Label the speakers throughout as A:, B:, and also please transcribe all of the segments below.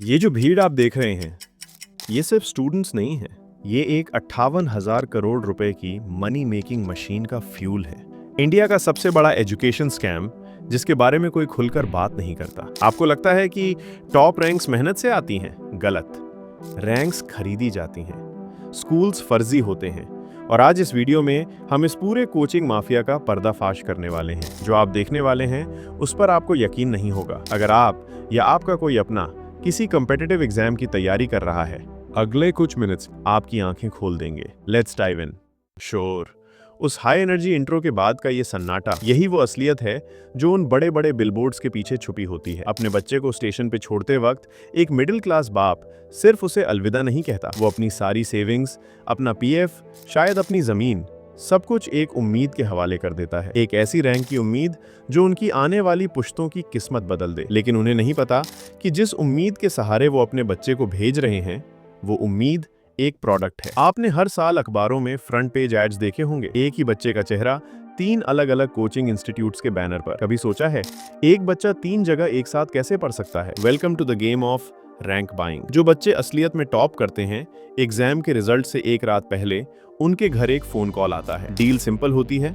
A: ये जो भीड़ आप देख रहे हैं, ये सिर्फ स्टूडेंट्स नहीं है। ये एक 58,000 करोड़ रुपए की मनी मेकिंग मशीन का फ्यूल है। इंडिया का सबसे बड़ा एजुकेशन स्कैम जिसके बारे में कोई खुलकर बात नहीं करता। आपको लगता है कि टॉप रैंक्स मेहनत से आती हैं? गलत। रैंक्स खरीदी जाती हैं, स्कूल्स फर्जी होते हैं। और आज इस वीडियो में हम इस पूरे कोचिंग माफिया का पर्दाफाश करने वाले हैं। जो आप देखने वाले हैं उस पर आपको यकीन नहीं होगा अगर आप या आपका कोई अपना किसी कॉम्पिटिटिव एग्जाम की तैयारी कर रहा है। अगले कुछ मिनट्स आपकी आंखें खोल देंगे। Let's dive in. शोर, उस हाई एनर्जी इंट्रो के बाद का ये सन्नाटा, यही वो असलियत है जो उन बड़े बड़े बिलबोर्ड्स के पीछे छुपी होती है। अपने बच्चे को स्टेशन पे छोड़ते वक्त एक मिडिल क्लास बाप सिर्फ उसे अलविदा नहीं कहता, वो अपनी सारी सेविंग्स, अपना पीएफ, शायद अपनी जमीन, सब कुछ एक उम्मीद के हवाले कर देता है। एक ऐसी रैंक की उम्मीद जो उनकी आने वाली पुश्तों की किस्मत बदल दे। लेकिन उन्हें नहीं पता कि जिस उम्मीद के सहारे वो अपने बच्चे को भेज रहे हैं, वो उम्मीद एक प्रोडक्ट है। आपने हर साल अखबारों में फ्रंट पेज एड्स देखे होंगे, एक ही बच्चे का चेहरा 3 अलग अलग कोचिंग इंस्टीट्यूट्स के बैनर पर। कभी सोचा है एक बच्चा 3 जगह एक साथ कैसे पढ़ सकता है? Welcome to the game of rank buying. जो बच्चे असलियत में टॉप करते हैं, एग्जाम के रिजल्ट से एक रात पहले उनके घर एक फोन कॉल आता है। डील सिंपल होती है,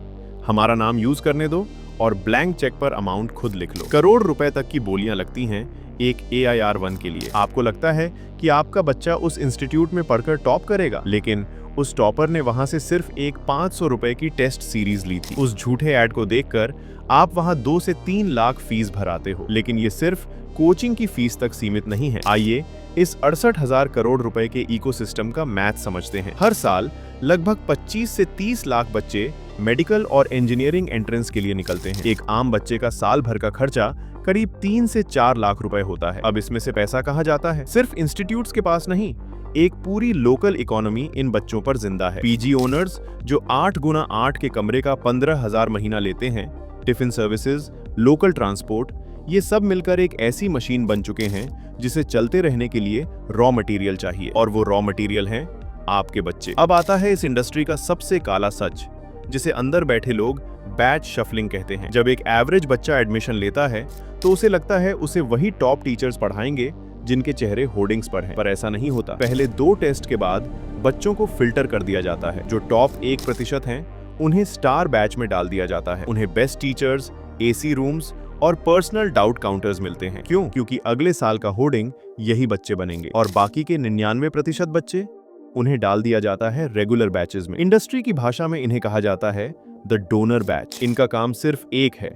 A: हमारा नाम यूज करने दो और ब्लैंक चेक पर अमाउंट खुद लिख लो। करोड़ रुपए तक की बोलियां लगती हैं एक AIR-1 के लिए। आपको लगता है कि आपका बच्चा उस इंस्टीट्यूट में पढ़कर टॉप करेगा, लेकिन उस टॉपर ने वहां से सिर्फ एक 500 रुपए की टेस्ट सीरीज ली थी। उस झूठे ऐड को देखकर आप वहां 2 से 3 लाख फीस भराते हो। लेकिन ये सिर्फ कोचिंग की फीस तक सीमित नहीं है। आइए इस 68,000 करोड़ रुपए के इकोसिस्टम का मैथ समझते हैं। हर साल लगभग 25 से 30 लाख बच्चे मेडिकल और इंजीनियरिंग एंट्रेंस के लिए निकलते हैं। एक आम बच्चे का साल भर का खर्चा करीब 3 से 4 लाख रुपए होता है। अब इसमें से पैसा कहाँ जाता है? सिर्फ इंस्टीट्यूट्स के पास नहीं, एक पूरी लोकल इकोनॉमी इन बच्चों पर जिंदा है। पीजी ओनर्स जो 8 गुना 8 के कमरे का 15,000 महीना लेते हैं, टिफिन सर्विसेज, लोकल ट्रांसपोर्ट, ये सब मिलकर एक ऐसी मशीन बन चुके हैं जिसे चलते रहने के लिए रॉ मटेरियल चाहिए, और वो रॉ मटेरियल हैं आपके बच्चे। अब आता है इस इंडस्ट्री का सबसे काला सच, जिसे अंदर बैठे लोग बैच शफलिंग कहते हैं। जब एक एवरेज बच्चा एडमिशन लेता है तो उसे लगता है उसे वही टॉप टीचर्स पढ़ाएंगे जिनके चेहरे होर्डिंग्स पर हैं। पर ऐसा नहीं होता। पहले 2 टेस्ट के बाद बच्चों को फिल्टर कर दिया जाता है। जो टॉप 1% हैं उन्हें स्टार बैच में डाल दिया जाता है। उन्हें बेस्ट टीचर्स, AC रूम्स और पर्सनल डाउट काउंटर्स मिलते हैं। क्यों? क्योंकि अगले साल का होर्डिंग यही बच्चे बनेंगे। और बाकी के 99% बच्चे, उन्हें डाल दिया जाता है रेगुलर बैचेस में। इंडस्ट्री की भाषा में इन्हें कहा जाता है द डोनर बैच। इनका काम सिर्फ एक है,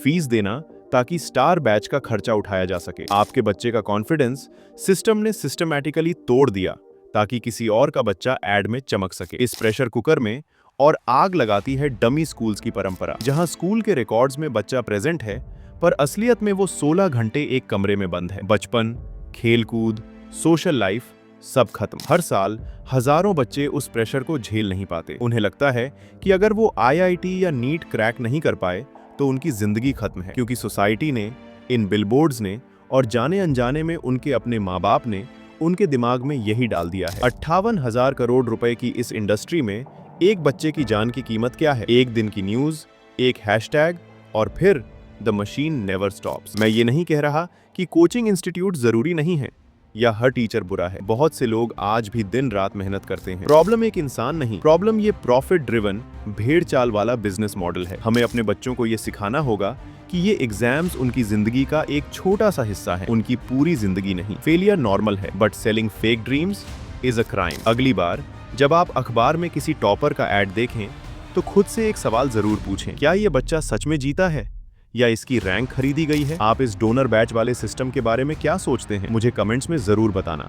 A: फीस देना, ताकि स्टार बैच का खर्चा उठाया जा सके। आपके बच्चे का कॉन्फिडेंस सिस्टम ने सिस्टमैटिकली तोड़ दिया ताकि किसी और का बच्चा एड में चमक सके। इस प्रेशर कुकर में और आग लगाती है डमी स्कूल्स की परंपरा, जहां स्कूल के रिकॉर्ड्स में बच्चा प्रेजेंट है पर असलियत में वो 16 घंटे एक कमरे में बंद है। बचपन, खेलकूद, सोशल लाइफ सब खत्म। हर साल हजारों बच्चे उस प्रेशर को झेल नहीं पाते। उन्हें लगता है कि अगर वो IIT या नीट क्रैक नहीं कर पाए तो उनकी जिंदगी खत्म है, क्योंकि सोसाइटी ने, इन बिलबोर्ड्स ने और जाने अनजाने में उनके अपने माँ बाप ने उनके दिमाग में यही डाल दिया है। 58,000 करोड़ रुपए की इस इंडस्ट्री में एक बच्चे की जान की कीमत क्या है? एक दिन की न्यूज, एक हैशटैग, और फिर द मशीन नेवर स्टॉप्स। मैं ये नहीं कह रहा कि कोचिंग इंस्टीट्यूट जरूरी नहीं है या हर टीचर बुरा है। बहुत से लोग आज भी दिन रात मेहनत करते हैं। प्रॉब्लम एक इंसान नहीं, प्रॉब्लम ये प्रॉफिट ड्रिवन, भेड़ चाल वाला बिजनेस मॉडल है। हमें अपने बच्चों को ये सिखाना होगा कि ये एग्जाम्स उनकी जिंदगी का एक छोटा सा हिस्सा है, उनकी पूरी जिंदगी नहीं। फेलियर नॉर्मल है, but selling fake dreams is a crime. अगली बार जब आप अखबार में किसी टॉपर का एड देखें तो खुद से एक सवाल जरूर पूछें, क्या ये बच्चा सच में जीता है या इसकी रैंक खरीदी गई है? आप इस डोनर बैच वाले सिस्टम के बारे में क्या सोचते हैं? मुझे कमेंट्स में जरूर बताना।